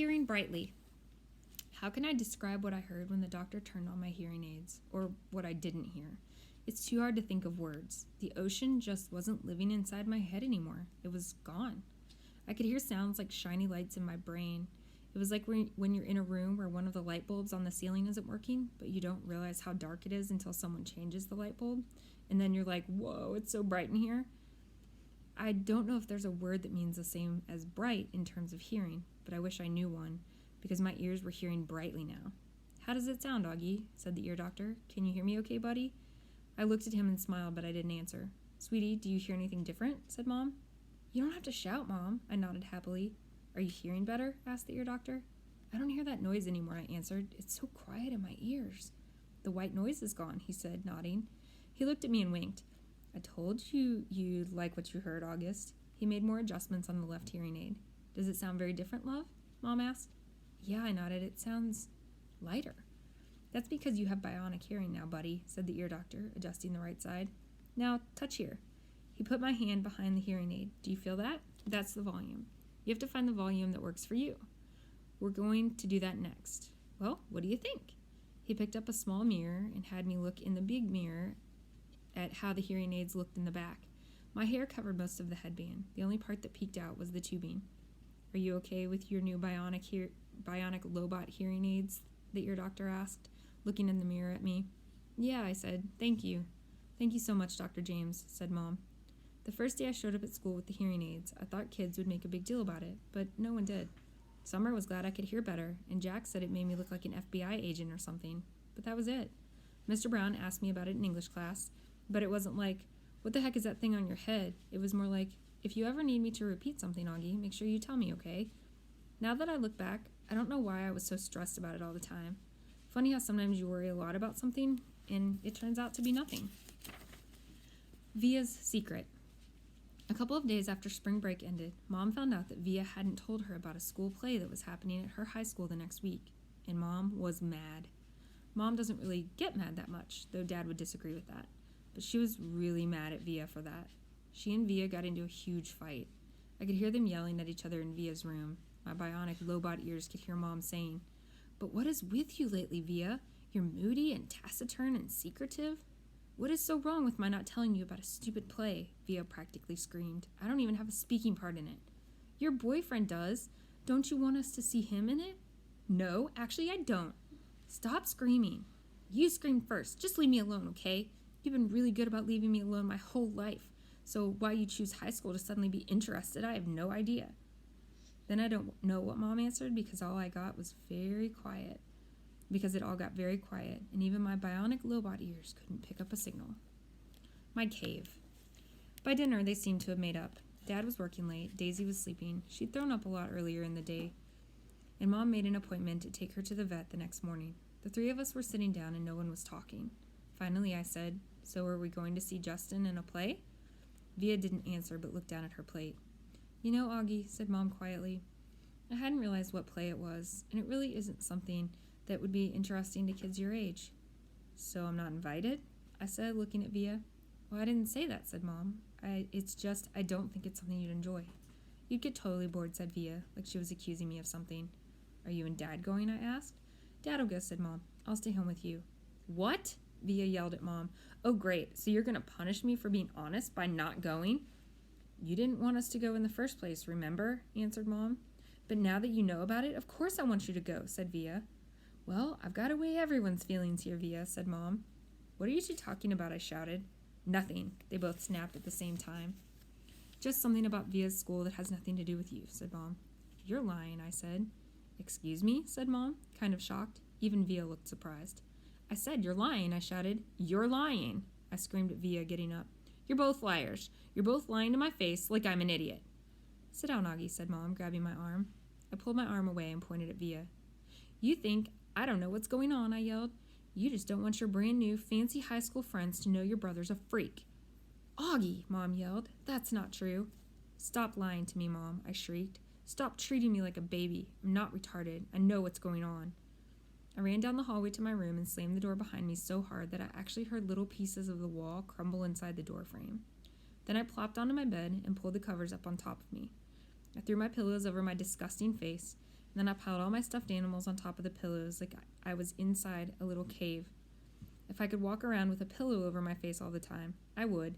Hearing brightly. How can I describe what I heard when the doctor turned on my hearing aids, or what I didn't hear? It's too hard to think of words. The ocean just wasn't living inside my head anymore. It was gone. I could hear sounds like shiny lights in my brain. It was like when you're in a room where one of the light bulbs on the ceiling isn't working, but you don't realize how dark it is until someone changes the light bulb, and then you're like, whoa, it's so bright in here. I don't know if there's a word that means the same as bright in terms of hearing, but I wish I knew one, because my ears were hearing brightly now. How does it sound, Augie? Said the ear doctor. Can you hear me okay, buddy? I looked at him and smiled, but I didn't answer. Sweetie, do you hear anything different? Said Mom. You don't have to shout, Mom. I nodded happily. Are you hearing better? Asked the ear doctor. I don't hear that noise anymore, I answered. It's so quiet in my ears. The white noise is gone, he said, nodding. He looked at me and winked. I told you you'd like what you heard, August. He made more adjustments on the left hearing aid. Does it sound very different, love? Mom asked. Yeah, I nodded. It sounds lighter. That's because you have bionic hearing now, buddy, said the ear doctor, adjusting the right side. Now, touch here. He put my hand behind the hearing aid. Do you feel that? That's the volume. You have to find the volume that works for you. We're going to do that next. Well, what do you think? He picked up a small mirror and had me look in the big mirror at how the hearing aids looked in the back. My hair covered most of the headband. The only part that peeked out was the tubing. Are you okay with your new bionic Lobot hearing aids? The ear doctor asked, looking in the mirror at me. Yeah, I said. Thank you. Thank you so much, Dr. James, said Mom. The first day I showed up at school with the hearing aids, I thought kids would make a big deal about it, but no one did. Summer was glad I could hear better, and Jack said it made me look like an FBI agent or something, but that was it. Mr. Brown asked me about it in English class, but it wasn't like, what the heck is that thing on your head? It was more like, if you ever need me to repeat something, Augie, make sure you tell me, okay? Now that I look back, I don't know why I was so stressed about it all the time. Funny how sometimes you worry a lot about something, and it turns out to be nothing. Via's secret. A couple of days after spring break ended, Mom found out that Via hadn't told her about a school play that was happening at her high school the next week, and Mom was mad. Mom doesn't really get mad that much, though Dad would disagree with that, but she was really mad at Via for that. She and Via got into a huge fight. I could hear them yelling at each other in Via's room. My bionic Lobot ears could hear Mom saying, But what is with you lately, Via? You're moody and taciturn and secretive? What is so wrong with my not telling you about a stupid play? Via practically screamed. I don't even have a speaking part in it. Your boyfriend does. Don't you want us to see him in it? No, actually I don't. Stop screaming. You screamed first. Just leave me alone, okay? You've been really good about leaving me alone my whole life. So why you choose high school to suddenly be interested, I have no idea. Then I don't know what Mom answered because all I got was very quiet. Because it all got very quiet, and even my bionic Lobot ears couldn't pick up a signal. My cave. By dinner, they seemed to have made up. Dad was working late, Daisy was sleeping. She'd thrown up a lot earlier in the day, and Mom made an appointment to take her to the vet the next morning. The three of us were sitting down and no one was talking. Finally, I said, So are we going to see Justin in a play? Via didn't answer but looked down at her plate. You know, Augie, said Mom quietly, I hadn't realized what play it was, and it really isn't something that would be interesting to kids your age. So I'm not invited? I said, looking at Via. Well, I didn't say that, said Mom. It's just, I don't think it's something you'd enjoy. You'd get totally bored, said Via, like she was accusing me of something. Are you and Dad going? I asked. Dad'll go, said Mom. I'll stay home with you. What? Via yelled at Mom. Oh, great. So you're going to punish me for being honest by not going? You didn't want us to go in the first place, remember? Answered Mom. But now that you know about it, of course I want you to go, said Via. Well, I've got to weigh everyone's feelings here, Via, said Mom. What are you two talking about? I shouted. Nothing, they both snapped at the same time. Just something about Via's school that has nothing to do with you, said Mom. You're lying, I said. Excuse me, said Mom, kind of shocked. Even Via looked surprised. I said, you're lying, I shouted. You're lying, I screamed at Via, getting up. You're both liars. You're both lying to my face like I'm an idiot. Sit down, Augie, said Mom, grabbing my arm. I pulled my arm away and pointed at Via. You think I don't know what's going on, I yelled. You just don't want your brand new, fancy high school friends to know your brother's a freak. Augie, Mom yelled. That's not true. Stop lying to me, Mom, I shrieked. Stop treating me like a baby. I'm not retarded. I know what's going on. I ran down the hallway to my room and slammed the door behind me so hard that I actually heard little pieces of the wall crumble inside the door frame. Then I plopped onto my bed and pulled the covers up on top of me. I threw my pillows over my disgusting face Then I piled all my stuffed animals on top of the pillows like I was inside a little cave. If I could walk around with a pillow over my face all the time, I would.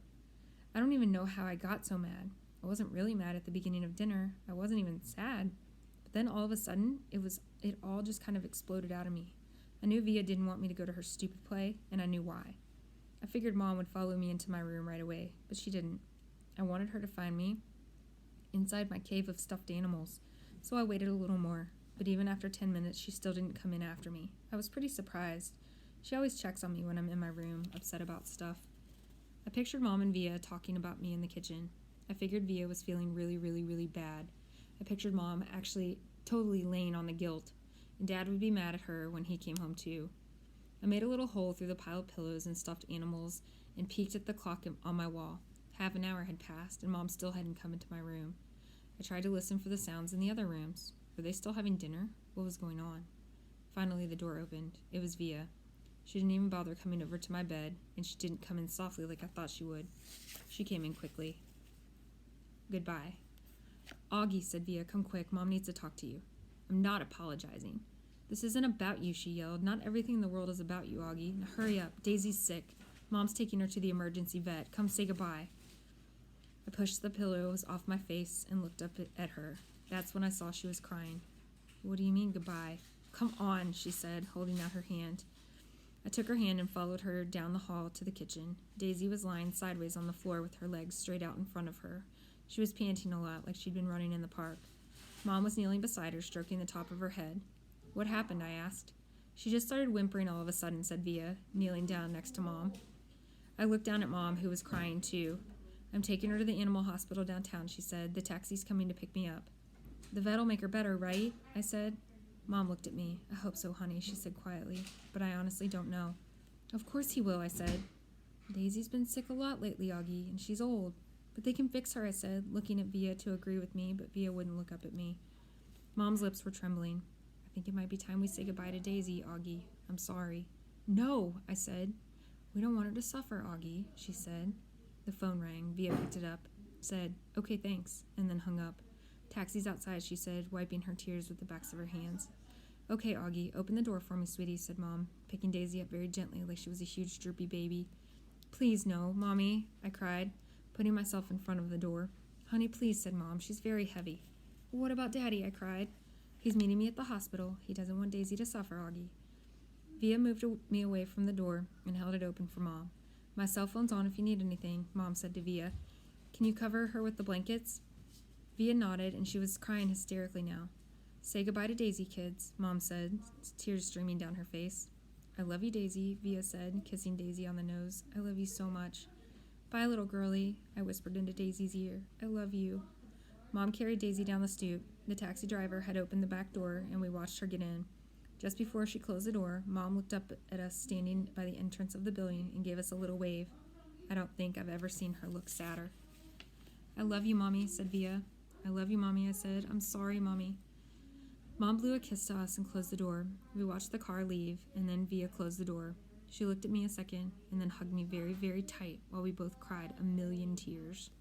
I don't even know how I got so mad. I wasn't really mad at the beginning of dinner. I wasn't even sad. But then all of a sudden, it all just kind of exploded out of me. I knew Via didn't want me to go to her stupid play, and I knew why. I figured Mom would follow me into my room right away, but she didn't. I wanted her to find me inside my cave of stuffed animals, so I waited a little more. But even after 10 minutes, she still didn't come in after me. I was pretty surprised. She always checks on me when I'm in my room, upset about stuff. I pictured Mom and Via talking about me in the kitchen. I figured Via was feeling really, really, really bad. I pictured Mom actually totally laying on the guilt, and Dad would be mad at her when he came home too. I made a little hole through the pile of pillows and stuffed animals and peeked at the clock on my wall. Half an hour had passed, and Mom still hadn't come into my room. I tried to listen for the sounds in the other rooms. Were they still having dinner? What was going on? Finally, the door opened. It was Via. She didn't even bother coming over to my bed, and she didn't come in softly like I thought she would. She came in quickly. Goodbye. Augie, said Via, come quick. Mom needs to talk to you. I'm not apologizing. This isn't about you, she yelled. Not everything in the world is about you, Augie. Now hurry up. Daisy's sick. Mom's taking her to the emergency vet. Come say goodbye. I pushed the pillows off my face and looked up at her. That's when I saw she was crying. What do you mean, goodbye? Come on, she said, holding out her hand. I took her hand and followed her down the hall to the kitchen. Daisy was lying sideways on the floor with her legs straight out in front of her. She was panting a lot, like she'd been running in the park. Mom was kneeling beside her, stroking the top of her head. What happened? I asked. She just started whimpering all of a sudden, said Via, kneeling down next to Mom. I looked down at Mom, who was crying too. I'm taking her to the animal hospital downtown, she said. The taxi's coming to pick me up. The vet'll make her better, right? I said. Mom looked at me. I hope so, honey, she said quietly, but I honestly don't know. Of course he will, I said. Daisy's been sick a lot lately, Augie, and she's old. But they can fix her, I said, looking at Via to agree with me, but Via wouldn't look up at me. Mom's lips were trembling. I think it might be time we say goodbye to Daisy, Augie. I'm sorry. No, I said. We don't want her to suffer, Augie, she said. The phone rang. Via picked it up, said, okay, thanks, and then hung up. Taxi's outside, she said, wiping her tears with the backs of her hands. Okay, Augie, open the door for me, sweetie, said Mom, picking Daisy up very gently like she was a huge droopy baby. Please, no, Mommy, I cried, putting myself in front of the door. Honey, please, said Mom, she's very heavy. What about Daddy? I cried. He's meeting me at the hospital. He doesn't want Daisy to suffer, Augie. Via moved me away from the door and held it open for Mom. My cell phone's on if you need anything, Mom said to Via. Can you cover her with the blankets? Via nodded, and she was crying hysterically now. Say goodbye to Daisy, kids, Mom said, tears streaming down her face. I love you, Daisy, Via said, kissing Daisy on the nose. I love you so much. Bye, little girlie, I whispered into Daisy's ear. I love you. Mom carried Daisy down the stoop. The taxi driver had opened the back door, and we watched her get in. Just before she closed the door, Mom looked up at us standing by the entrance of the building and gave us a little wave. I don't think I've ever seen her look sadder. I love you, Mommy, said Via. I love you, Mommy, I said. I'm sorry, Mommy. Mom blew a kiss to us and closed the door. We watched the car leave, and then Via closed the door. She looked at me a second and then hugged me very, very tight while we both cried a million tears.